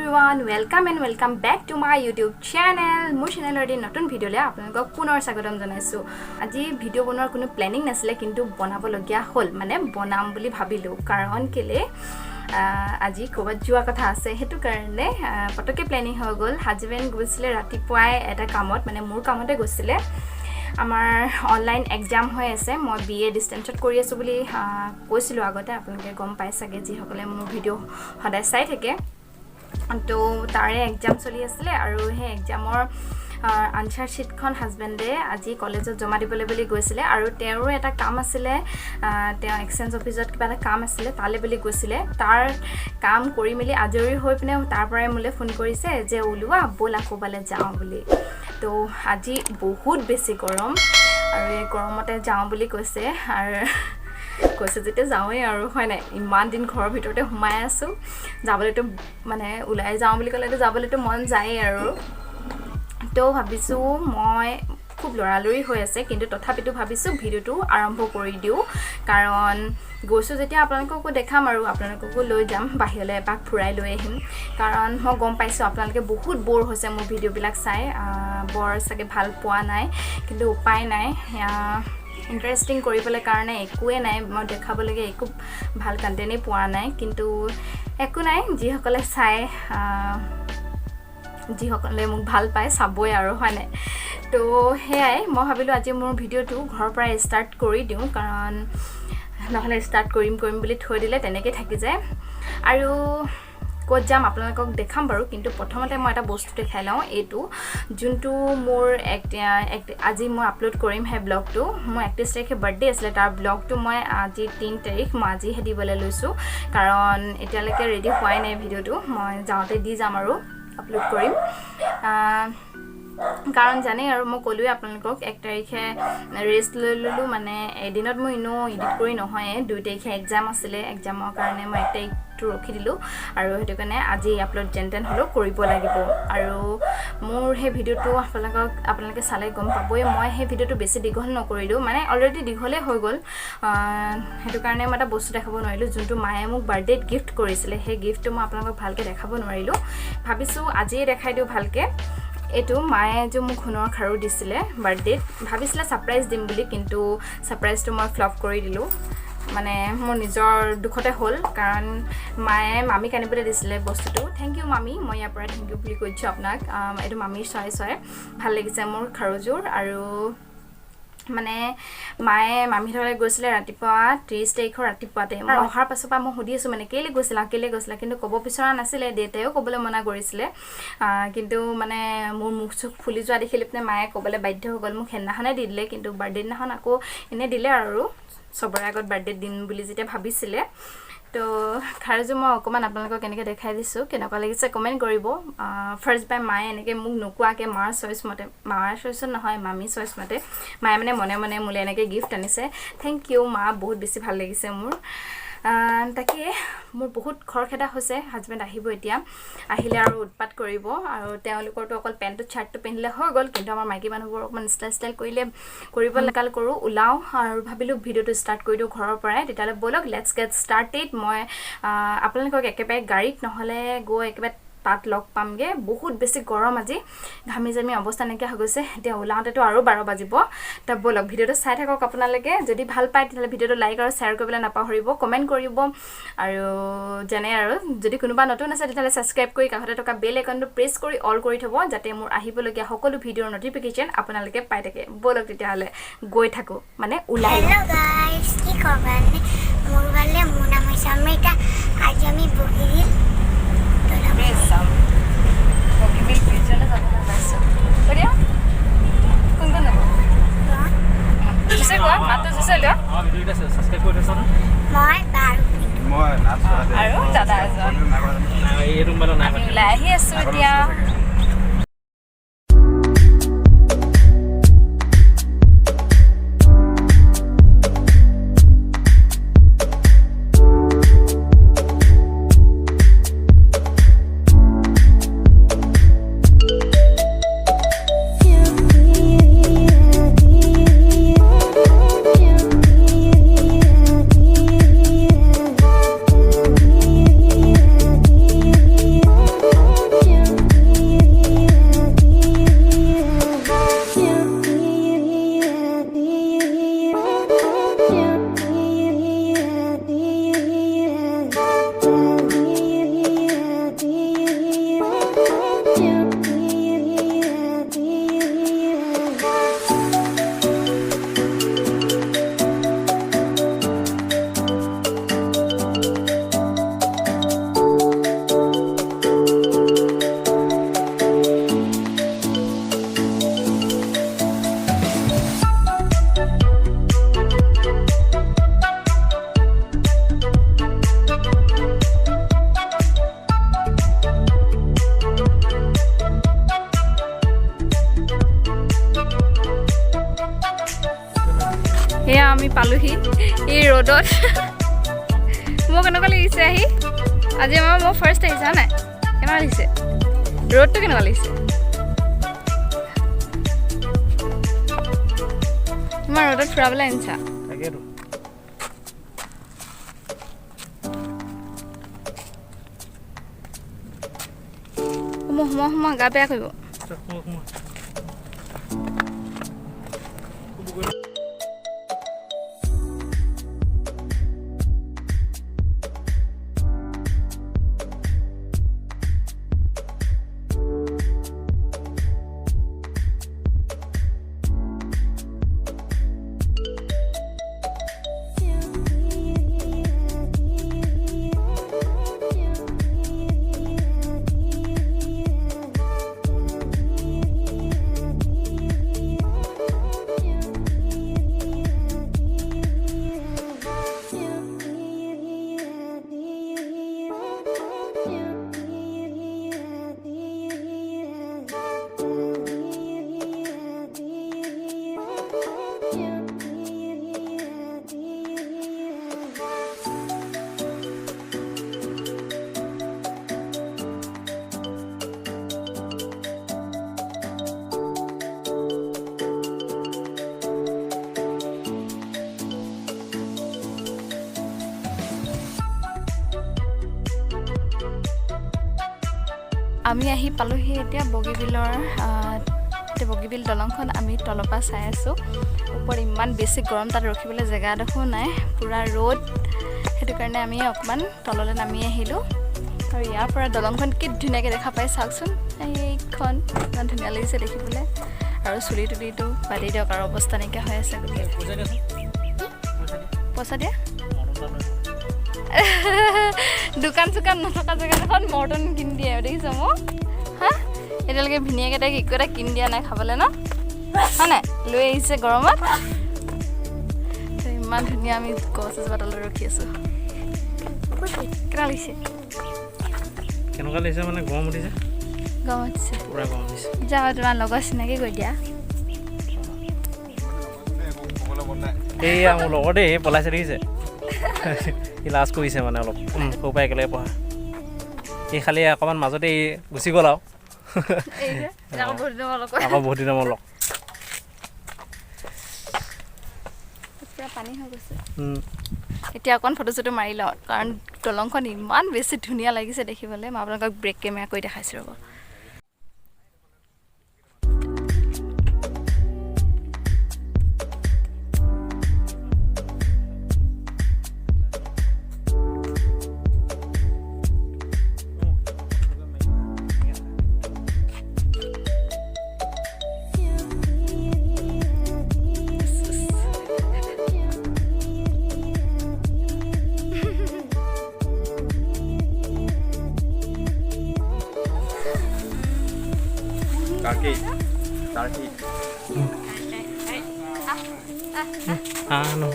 everyone, welcome and welcome back to my YouTube channel. মোৰ চেনেলৰ নতুন ভিডিঅ'লে আপোনালোকক পুনৰ স্বাগতম জনাইছো। আজি ভিডিঅ' বনোৱাৰ কোনো প্লেনিং নাছিলে কিন্তু বনাব লগিয়া হ'ল, মানে বনাম বুলি ভাবিলো কাৰণ কেলে আজি ক'বাত যোৱা কথা আছে হেতু কাৰণে পটকে প্লেনিং হৈ গ'ল। হাজবেণ্ড গৈছিলে ৰাতিপুৱাই এটা কামত, মানে মোৰ কামতে গৈছিলে। আমাৰ অনলাইন এক্সাম হৈ আছে, মই BA ডিস্টেন্সত কৰি আছো বুলি কৈছিলো আগতে, আপোনালোকে গম পাই চাগে যিসকলে মোৰ ভিডিঅ' সদায় চাই থাকে। তো তাৰে এক্সাম চলি আছিলে আৰু সেই এক্সামৰ আনসাৰ शीटখন হাজবেণ্ডে আজি কলেজত জমা দিবলৈ বুলি গৈছিলে আৰু তেওঁৰো এটা কাম আছিলে, তেওঁ এক্সচেঞ্জ অফিচত কিবা এটা কাম আছিলে তালে বুলি গৈছিলে। তাৰ কাম কৰি মেলি আজৰি হৈ পিনে তাৰ পৰাই মোলে ফোন কৰিছে যে ওলোৱা ব'লা ক'বালে যাওঁ বুলি। তো আজি বহুত বেছি গৰম আৰু এই গৰমতে যাওঁ বুলি কৈছে আৰু কৈছে যেতিয়া যাওঁৱে আৰু হয় নাই, ইমান দিন ঘৰৰ ভিতৰতে সোমাই আছো, যাবলৈতো মানে ওলাই যাওঁ বুলি ক'লেতো যাবলৈতো মন যায় আৰু। তো ভাবিছো মই খুব লৰালৰি হৈ আছে কিন্তু তথাপিতো ভাবিছো ভিডিঅ'টো আৰম্ভ কৰি দিও, কাৰণ গৈছো যেতিয়া আপোনালোককো দেখাম আৰু আপোনালোককো লৈ যাম বাহিৰলৈ, এপাক ফুৰাই লৈ আহিম। কাৰণ মই গম পাইছো আপোনালোকে বহুত বৰ হৈছে মোৰ ভিডিঅ'বিলাক চাই, বৰ চাগে ভাল পোৱা নাই, কিন্তু উপায় নাই, ইন্টাৰেষ্টিং কৰিবলৈ কাৰণে একোৱে নাই, মই দেখাবলৈকে একো ভাল কণ্টেণ্টেই পোৱা নাই। কিন্তু একো নাই, যিসকলে চাই যিসকলে মোক ভাল পায় চাবই আৰু হয় নাই। তো সেয়াই মই ভাবিলোঁ আজি মোৰ ভিডিঅ'টো ঘৰৰ পৰাই ষ্টাৰ্ট কৰি দিওঁ, কাৰণ নহ'লে ষ্টাৰ্ট কৰিম বুলি থৈ দিলে তেনেকৈ থাকি যায়। আৰু ক'ত যাম আপোনালোকক দেখাম বাৰু, কিন্তু প্ৰথমতে মই এটা বস্তু দেখাই লওঁ। এইটো যোনটো মোৰ আজি মই আপলোড কৰিম সেই ব্লগটো, মোৰ 31 তাৰিখে বাৰ্থডে আছিলে, তাৰ ব্লগটো মই আজি 3 তাৰিখ মই আজিহে দিবলৈ লৈছোঁ, কাৰণ এতিয়ালৈকে ৰেডি হোৱাই নাই ভিডিঅ'টো, মই যাওঁতে দি যাম আৰু আপলোড কৰিম। কাৰণ জানেই আৰু মই ক'লোৱে আপোনালোকক 1 তাৰিখে ৰেষ্ট লৈ ল'লোঁ, মানে এদিনত মই এনেও এডিট কৰি নহয়ে, 2 তাৰিখে এক্সাম আছিলে, এক্সামৰ কাৰণে মই 1 তাৰিখটো ৰখি দিলোঁ আৰু সেইটো কাৰণে আজি আপলোড যেন হ'লেও কৰিব লাগিব। আৰু মোৰ সেই ভিডিঅ'টো আপোনালোকে চালে গম পাবই, মই সেই ভিডিঅ'টো বেছি দীঘল নকৰিলোঁ, মানে অলৰেডি দীঘলেই হৈ গ'ল। সেইটো কাৰণে মই এটা বস্তু দেখাব নোৱাৰিলোঁ, যোনটো মায়ে মোক বাৰ্থডেত গিফ্ট কৰিছিলে, সেই গিফ্টটো মই আপোনালোকক ভালকৈ দেখাব নোৱাৰিলোঁ। ভাবিছোঁ আজিয়ে দেখাই দিওঁ ভালকৈ। এইটো মায়ে যে মোক সোণৰ খাৰু দিছিলে বাৰ্থডেত, ভাবিছিলে ছাৰপ্ৰাইজ দিম বুলি, কিন্তু ছাৰপ্ৰাইজটো মই ফ্লপ কৰি দিলোঁ, মানে মোৰ নিজৰ দুখতে হ'ল। কাৰণ মায়ে মামীক আনিবলৈ দিছিলে বস্তুটো। থেংক ইউ মামী, মই ইয়াৰ পৰা থেংক ইউ বুলি কৈছোঁ আপোনাক। এইটো মামীৰ চইচ হয়, ভাল লাগিছে মোৰ খাৰুযোৰ। আৰু মানে মায়ে মামীহঁতলৈ গৈছিলে ৰাতিপুৱা 30 তাৰিখৰ ৰাতিপুৱাতে। মই অহাৰ পাছৰ পৰা মই সুধি আছোঁ মানে কেলৈ গৈছিলা, কিন্তু ক'ব বিচৰা নাছিলে, দেউতায়েও ক'বলৈ মনা কৰিছিলে, কিন্তু মানে মোৰ মুখ চুখ ফুলি যোৱা দেখিলে পিনে মায়ে ক'বলৈ বাধ্য হৈ গ'ল, মোক সেইদিনাখনে দি দিলে, কিন্তু বাৰ্থডে দিনাখন আকৌ এনেই দিলে আৰু চবৰে আগত বাৰ্থডে দিম বুলি যেতিয়া ভাবিছিলে। তো খাৰুযোৰ মই অকণমান আপোনালোকক এনেকৈ দেখাই দিছোঁ, কেনেকুৱা লাগিছে কমেণ্ট কৰিব। ফাৰ্ষ্ট বাই মায়ে এনেকৈ মোক নোকোৱাকৈ মাৰ চইচ মতে, মাৰ চইচত নহয় মামীৰ চইচ মতে মায়ে মানে মনে মনে মোলৈ এনেকৈ গিফ্ট আনিছে। থেংক ইউ মা, বহুত বেছি ভাল লাগিছে মোৰ। তাকে মোৰ বহুত খৰখেদা হৈছে, হাজবেণ্ড আহিব এতিয়া, আহিলে আৰু উৎপাত কৰিব, আৰু তেওঁলোকৰতো অকল পেণ্টটো চাৰ্টটো পিন্ধিলে হৈ গ'ল, কিন্তু আমাৰ মাইকী মানুহবোৰ অকণমান ষ্টাইল কৰিব লগাল কৰোঁ, ওলাওঁ আৰু ভাবিলোঁ ভিডিঅ'টো ষ্টাৰ্ট কৰি দিওঁ ঘৰৰ পৰাই। তেতিয়াহ'লে ব'লক লেটছ গেট ষ্টাৰ্টেড। মই আপোনালোকক একেবাৰে গাড়ীত নহ'লে গৈ একেবাৰে তাত লগ পামগৈ। বহুত বেছি গৰম আজি, ঘামি জামি অৱস্থা নাইকিয়া হৈ গৈছে, এতিয়া ওলাওঁতেতো আৰু 12 বাজিব। তা ব'লক ভিডিঅ'টো চাই থাকক আপোনালোকে, যদি ভাল পায় তেতিয়াহ'লে ভিডিঅ'টো লাইক আৰু শ্বেয়াৰ কৰিবলৈ নাপাহৰিব, কমেণ্ট কৰিব, আৰু যেনে আৰু যদি কোনোবা নতুন আছে তেতিয়াহ'লে ছাবস্ক্ৰাইব কৰি কাষতে থকা বেল আইকনটো প্ৰেছ কৰি অল কৰি থ'ব, যাতে মোৰ আহিবলগীয়া সকলো ভিডিঅ'ৰ নটিফিকেশ্যন আপোনালোকে পাই থাকে। ব'লক তেতিয়াহ'লে গৈ থাকোঁ, মানে ওলাই। হেল্ল' গাইজ, কি খবৰ? মোৰ ভালে, মোৰ নাম হৈছে অমৃতা। আজি আমি বগীবিল ব্ৰিজলৈ যাবলৈ পাইছোঁ। কোন যাব জুচে কোৱা, মাতটো জুচে লোৱা। মই আৰু দাদা এজন আমি ওলাই আহি আছোঁ এতিয়া। আমি পালোহি এই ৰ'দত মোৰ কেনেকুৱা লাগিছে আহি আজি মই ফাৰ্ষ্ট আহিছা নাই কেনেকুৱা লাগিছে ৰ'দটো কেনেকুৱা লাগিছে তোমাৰ ৰ'দত ফুৰাবলৈ আনিছা তাকেতো সোমা গা বেয়া কৰিব আমি আহি পালোহি এতিয়া বগীবিলৰ বগীবিল দলংখন আমি তলৰ পৰা চাই আছোঁ ওপৰত ইমান বেছি গৰম তাত ৰখিবলৈ জেগা এডোখৰো নাই পুৰা ৰ'দ সেইটো কাৰণে আমি অকণমান তললৈ নামি আহিলোঁ আৰু ইয়াৰ পৰা দলংখন কি ধুনীয়াকৈ দেখা পাই চাওকচোন এইখন ইমান ধুনীয়া লাগিছে দেখিবলৈ আৰু চুলি তুলিটো বাদি দিয়ক আৰু অৱস্থা নাইকিয়া হৈ আছে গতিকে পইচা দিয়া দোকান চোকান নথকা জেগাডোখৰত মৰ্টন কিনি দিয়ে দেখিছ মোক হা এতিয়ালৈকে ভিনিয়েকে তাইক একো এটা কিনি দিয়া নাই খাবলৈ ন হয় নাই লৈ আহিছে গৰমত ইমান ধুনীয়া আমি গছ এজোপা তলত ৰখি আছোঁ কেনেকুৱা লাগিছে কেনেকুৱা লাগিছে মানে গৰম উঠিছে গৰম উঠিছে পুৰা গৰম উঠিছে যাওঁ তোমাৰ লগৰ চিনাকি কৰি দিয়া এইয়া মোৰ লগৰ দেই পলাইছে দেখিছে সি লাজ কৰিছে মানে অলপ সৰু পৰা একেলগে পঢ়া এই খালি অকণমান মাজতে এই গুচি গ'ল আৰু আকৌ বহুত দিনৰ মোৰ লগ পানী হৈ গৈছে এতিয়া অকণ ফটো চটো মাৰি লওঁ কাৰণ দলংখন ইমান বেছি ধুনীয়া লাগিছে দেখিবলৈ মই আপোনালোকক ব্ৰেক কেমেৰা কৰি দেখাইছোঁ ৰ'ব no.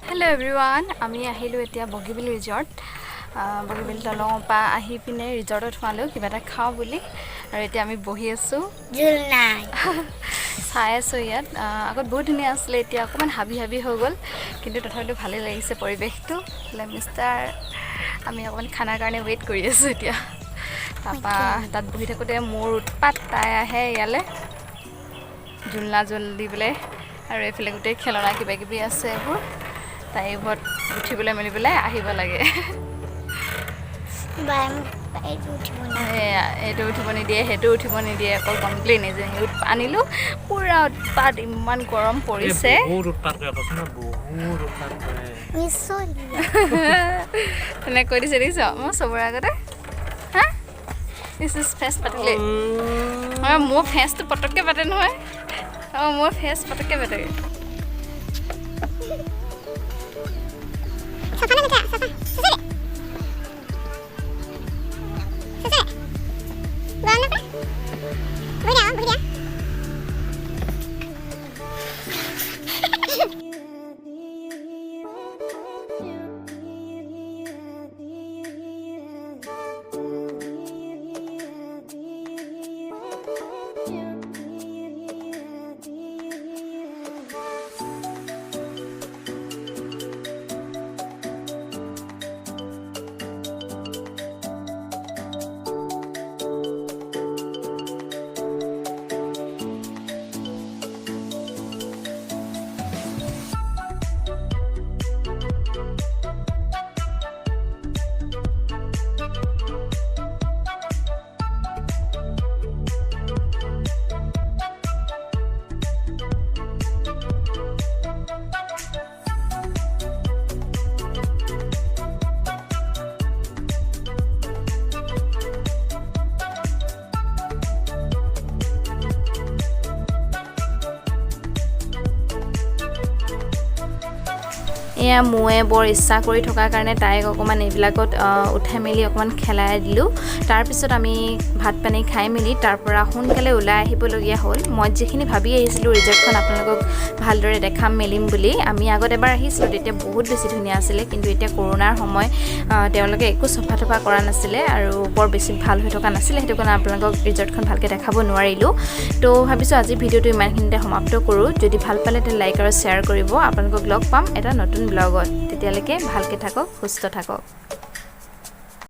Hello everyone, আমি আহিলো এতিয়া বগীবিল ৰিজৰ্ট বগীবিল দলঙৰ পৰা আহি পিনে ৰিজৰ্টত সোমালো কিবা এটা খাওঁ বুলি আৰু এতিয়া আমি বহি আছোঁ চাই আছোঁ ইয়াত আগত বহুত ধুনীয়া আছিলে এতিয়া অকণমান হাবি হাবি হৈ গ'ল কিন্তু তথাপিতো ভালেই লাগিছে পৰিৱেশটো মিষ্টাৰ আমি অকণমান খানাৰ কাৰণে ৱেইট কৰি আছোঁ এতিয়া তাৰপৰা তাত বহি থাকোঁতে মোৰ উৎপাত তাই আহে ইয়ালৈ জোলনা জোল দি পেলাই আৰু এইফালে গোটেই খেলনা কিবা কিবি আছে এইবোৰ তাই এইবোৰত উঠিবলৈ মেলিবলৈ আহিব লাগে এইটো উঠিব নিদিয়ে সেইটো উঠিব নিদিয়ে অকল কমপ্লেইন যে আনিলোঁ পূৰা উৎপাত ইমান গৰম পৰিছে তেনে কৈ দিছে দেখিছ মই চবৰে আগতে হা দিছ ইজ ফেষ্ট পাতিলে মোৰ ফেচটো পটককৈ পাতে নহয় মোৰ ফেচ পটককৈ পাতে এয়া মই বৰ ইচ্ছা কৰি থকাৰ কাৰণে তাইক অকণমান এইবিলাকত উঠাই মেলি অকণমান খেলাই দিলোঁ তাৰপিছত আমি ভাত পানী খাই মেলি তাৰ পৰা সোনকালে ওলাই আহিবলগীয়া হ'ল মই যিখিনি ভাবি আহিছিলোঁ ৰিজৰ্টখন আপোনালোকক ভালদৰে দেখাম মেলিম বুলি আমি আগত এবাৰ আহিছিলোঁ তেতিয়া বহুত বেছি ধুনীয়া আছিলে কিন্তু এতিয়া কৰোণাৰ সময় তেওঁলোকে একো চফা তফা কৰা নাছিলে আৰু বৰ বেছি ভাল হৈ থকা নাছিলে সেইটো কাৰণে আপোনালোকক ৰিজৰ্টখন ভালকৈ দেখাব নোৱাৰিলোঁ তো ভাবিছোঁ আজি ভিডিঅ'টো ইমানখিনিতে সমাপ্ত কৰোঁ যদি ভাল পালে তেন্তে লাইক আৰু শ্বেয়াৰ কৰিব আপোনালোকক লগ পাম এটা নতুন ব্লগত তেতিয়ালৈকে ভালকৈ থাকক সুস্থ থাকক